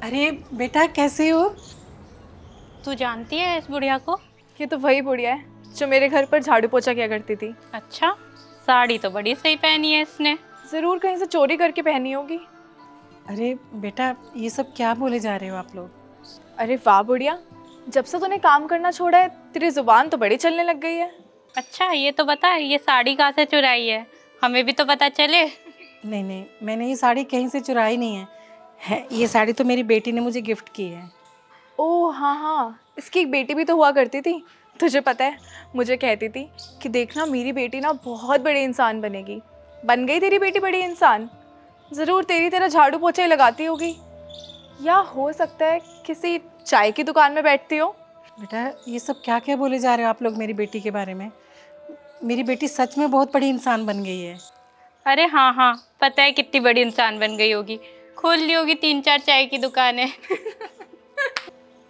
अरे बेटा कैसे हो? तू जानती है इस बुढ़िया को? ये तो वही बुढ़िया है जो मेरे घर पर झाड़ू पोछा किया करती थी। अच्छा, साड़ी तो बड़ी सही पहनी है इसने। जरूर कहीं से चोरी करके पहनी होगी। अरे बेटा ये सब क्या बोले जा रहे हो आप लोग? अरे वाह बुढ़िया, जब से तूने काम करना छोड़ा है तेरी जुबान तो बड़ी चलने लग गई है। अच्छा ये तो बता, ये साड़ी कहाँ से चुराई है? हमें भी तो पता चले। नहीं नहीं, मैंने ये साड़ी कहीं से चुराई नहीं है, ये साड़ी तो मेरी बेटी ने मुझे गिफ्ट की है। ओह हाँ हाँ, इसकी एक बेटी भी तो हुआ करती थी। तुझे पता है, मुझे कहती थी कि देखना मेरी बेटी ना बहुत बड़ी इंसान बनेगी। बन गई तेरी बेटी बड़ी इंसान। ज़रूर तेरी तरह झाड़ू पोछे लगाती होगी, या हो सकता है किसी चाय की दुकान में बैठती हो। बेटा ये सब क्या क्या बोले जा रहे हो आप लोग मेरी बेटी के बारे में? मेरी बेटी सच में बहुत बड़ी इंसान बन गई है। अरे हाँ हाँ, पता है कितनी बड़ी इंसान बन गई होगी। खोल ली होगी 3-4 चाय की दुकानें।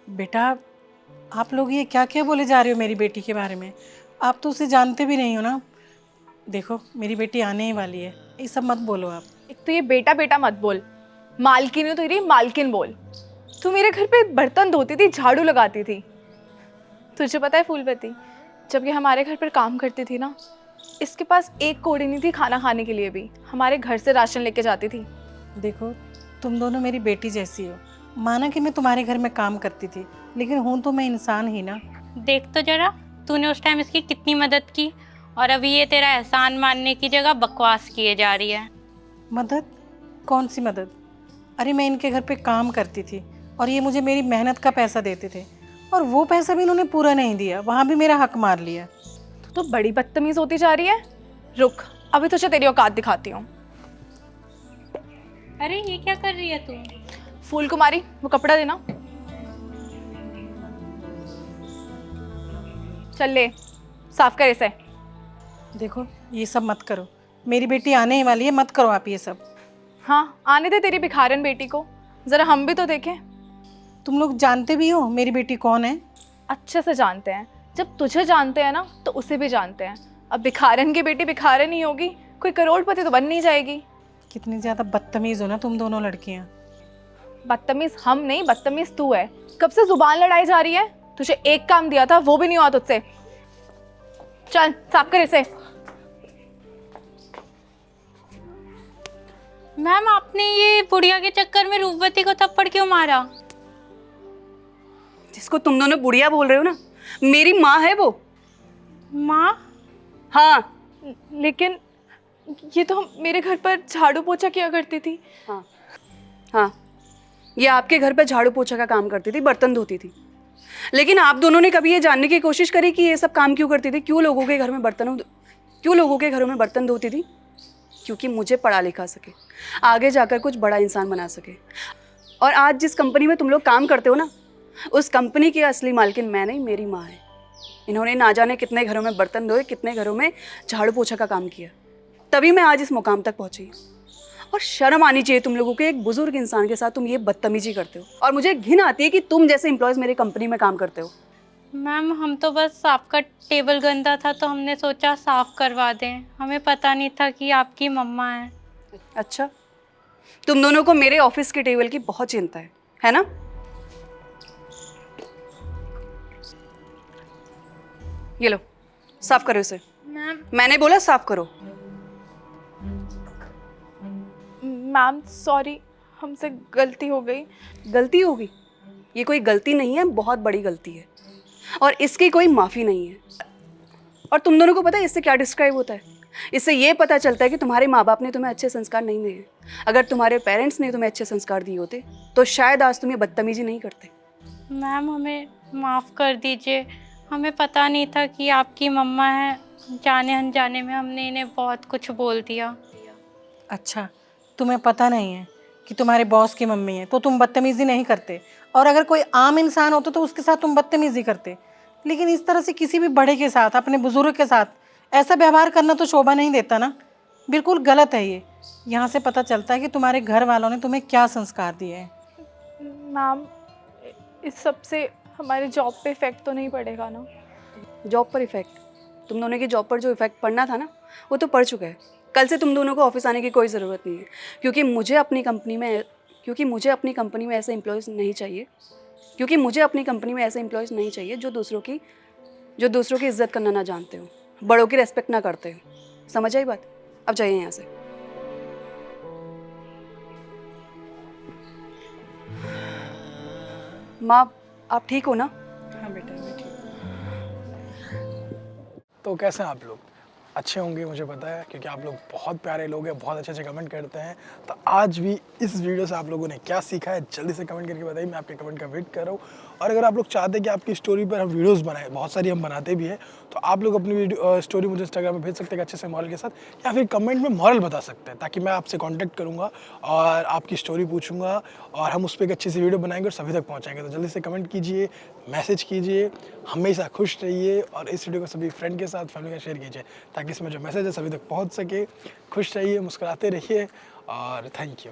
बेटा आप लोग ये क्या क्या बोले जा रहे हो मेरी बेटी के बारे में? आप तो उसे जानते भी नहीं हो ना। देखो मेरी बेटी आने ही वाली है, ये सब मत बोलो आप। एक तो ये बेटा बेटा मत बोल, मालकिन हो तेरी मालकिन बोल। तू मेरे घर पे बर्तन धोती थी, झाड़ू लगाती थी। तुझे पता है फूलवती, जब ये हमारे घर पर काम करती थी ना, इसके पास एक कौड़ी नहीं थी खाना खाने के लिए भी। हमारे घर से राशन लेके जाती थी। देखो तुम दोनों मेरी बेटी जैसी हो। माना कि मैं तुम्हारे घर में काम करती थी, लेकिन हूँ तो मैं इंसान ही ना। देख तो जरा, तूने उस टाइम इसकी कितनी मदद की, और अभी ये तेरा एहसान मानने की जगह बकवास किए जा रही है। मदद? कौन सी मदद? अरे मैं इनके घर पे काम करती थी और ये मुझे मेरी मेहनत का पैसा देते थे, और वो पैसा भी इन्होंने पूरा नहीं दिया, वहाँ भी मेरा हक मार लिया। तो बड़ी बदतमीज होती जा रही है। रुक, अभी तुझे तेरी औकात दिखाती हूँ। अरे ये क्या कर रही है तू? फूल कुमारी, वो कपड़ा देना। चल ले, साफ कर इसे। देखो ये सब मत करो, मेरी बेटी आने ही वाली है, मत करो आप ये सब। हाँ, आने दे तेरी भिखारन बेटी को, जरा हम भी तो देखें। तुम लोग जानते भी हो मेरी बेटी कौन है? अच्छे से जानते हैं। जब तुझे जानते हैं ना तो उसे भी जानते हैं। अब भिखारन की बेटी भिखारन ही होगी, कोई करोड़पति तो बन नहीं जाएगी। कितनी ज़्यादा बदतमीज़ हो ना तुम दोनों लड़कियाँ। बदतमीज हम नहीं, बदतमीज तू है। कब से जुबान लड़ाई जा रही है? तुझे एक काम दिया था वो भी नहीं हुआ तुझसे। चल साफ कर इसे। मैम आपने ये बुढ़िया के चक्कर में रूपवती को थप्पड़ क्यों मारा? जिसको तुम दोनों बुढ़िया बोल रहे हो ना, मेरी माँ है वो। माँ? हाँ लेकिन ये तो मेरे घर पर झाड़ू पोछा किया करती थी। हाँ हाँ, ये आपके घर पर झाड़ू पोछा का काम करती थी, बर्तन धोती थी। लेकिन आप दोनों ने कभी ये जानने की कोशिश करी कि ये सब काम क्यों करती थी? क्यों लोगों के घरों में बर्तन धोती थी? क्योंकि मुझे पढ़ा लिखा सके, आगे जाकर कुछ बड़ा इंसान बना सके। और आज जिस कंपनी में तुम लोग काम करते हो ना, उस कंपनी की असली मालकिन मैं नहीं, मेरी माँ है। इन्होंने ना जाने कितने घरों में बर्तन धोए, कितने घरों में झाड़ू पोछा का काम किया, तभी मैं आज इस मुकाम तक पहुंची। और शर्म आनी चाहिए तुम लोगों के, एक बुजुर्ग इंसान के साथ तुम ये बदतमीजी करते हो। और मुझे घिन आती है कि तुम जैसे एम्प्लॉयज मेरी कंपनी में काम करते हो। मैम हम तो बस आपका टेबल गंदा था तो हमने सोचा साफ करवा दें, हमें पता नहीं था कि आपकी मम्मा है। अच्छा, तुम दोनों को मेरे ऑफिस के टेबल की बहुत चिंता है ना? ये लो, साफ करो इसे। मैम मैंने बोला साफ करो। मैम सॉरी, हमसे गलती हो गई। गलती होगी? ये कोई गलती नहीं है, बहुत बड़ी गलती है, और इसकी कोई माफ़ी नहीं है। और तुम दोनों को पता है इससे क्या डिस्क्राइब होता है? इससे ये पता चलता है कि तुम्हारे माँ बाप ने तुम्हें अच्छे संस्कार नहीं दिए। अगर तुम्हारे पेरेंट्स ने तुम्हें अच्छे संस्कार दिए होते तो शायद आज तुम ये बदतमीजी नहीं करते। मैम हमें माफ़ कर दीजिए, हमें पता नहीं था कि आपकी मम्मा है। जाने अनजाने में हमने इन्हें बहुत कुछ बोल दिया। अच्छा, तुम्हें पता नहीं है कि तुम्हारे बॉस की मम्मी है तो तुम बदतमीज़ी नहीं करते, और अगर कोई आम इंसान होता तो उसके साथ तुम बदतमीज़ी करते। लेकिन इस तरह से किसी भी बड़े के साथ, अपने बुजुर्ग के साथ ऐसा व्यवहार करना तो शोभा नहीं देता ना। बिल्कुल गलत है ये। यहाँ से पता चलता है कि तुम्हारे घर वालों ने तुम्हें क्या संस्कार दिए हैं। मैम इस सब से हमारे जॉब पे इफेक्ट तो नहीं पड़ेगा ना? जॉब पर इफेक्ट? तुम दोनों की जॉब पर जो इफेक्ट पड़ना था ना, वो तो पड़ चुका है। कल से तुम दोनों को ऑफिस आने की कोई ज़रूरत नहीं है, क्योंकि क्योंकि मुझे अपनी कंपनी में ऐसे एम्प्लॉयज़ नहीं चाहिए, क्योंकि मुझे अपनी कंपनी में ऐसे एम्प्लॉयज़ नहीं चाहिए जो दूसरों की इज्जत करना ना जानते हो, बड़ों की रेस्पेक्ट ना करते हो। समझ आई बात? अब जाइए यहाँ से। माँ, आप ठीक हो ना? हाँ बेटा, मैं ठीक हूँ। तो कैसे हैं आप लोग? अच्छे होंगे मुझे पता है, क्योंकि आप लोग बहुत प्यारे लोग हैं, बहुत अच्छे अच्छे कमेंट करते हैं। तो आज भी इस वीडियो से आप लोगों ने क्या सीखा है जल्दी से कमेंट करके बताइए, मैं आपके कमेंट का वेट कर रहा हूँ। और अगर आप लोग चाहते हैं कि आपकी स्टोरी पर हम वीडियोस बनाएं, बहुत सारी हम बनाते भी हैं, तो आप लोग अपनी स्टोरी मुझे इंस्टाग्राम में भेज सकते हैं अच्छे से मॉरल के साथ, या फिर कमेंट में मॉरल बता सकते हैं, ताकि मैं आपसे कॉन्टैक्ट करूँगा और आपकी स्टोरी पूछूंगा और हम उस पर एक अच्छी सी वीडियो बनाएंगे और सभी तक पहुँचाएंगे। तो जल्दी से कमेंट कीजिए, मैसेज कीजिए, हमेशा खुश रहिए और इस वीडियो को सभी फ्रेंड के साथ, फैमिली के साथ शेयर कीजिए, ताकि इसमें जो मैसेज है सभी तक पहुंच सके। खुश रहिए, मुस्कुराते रहिए और थैंक यू।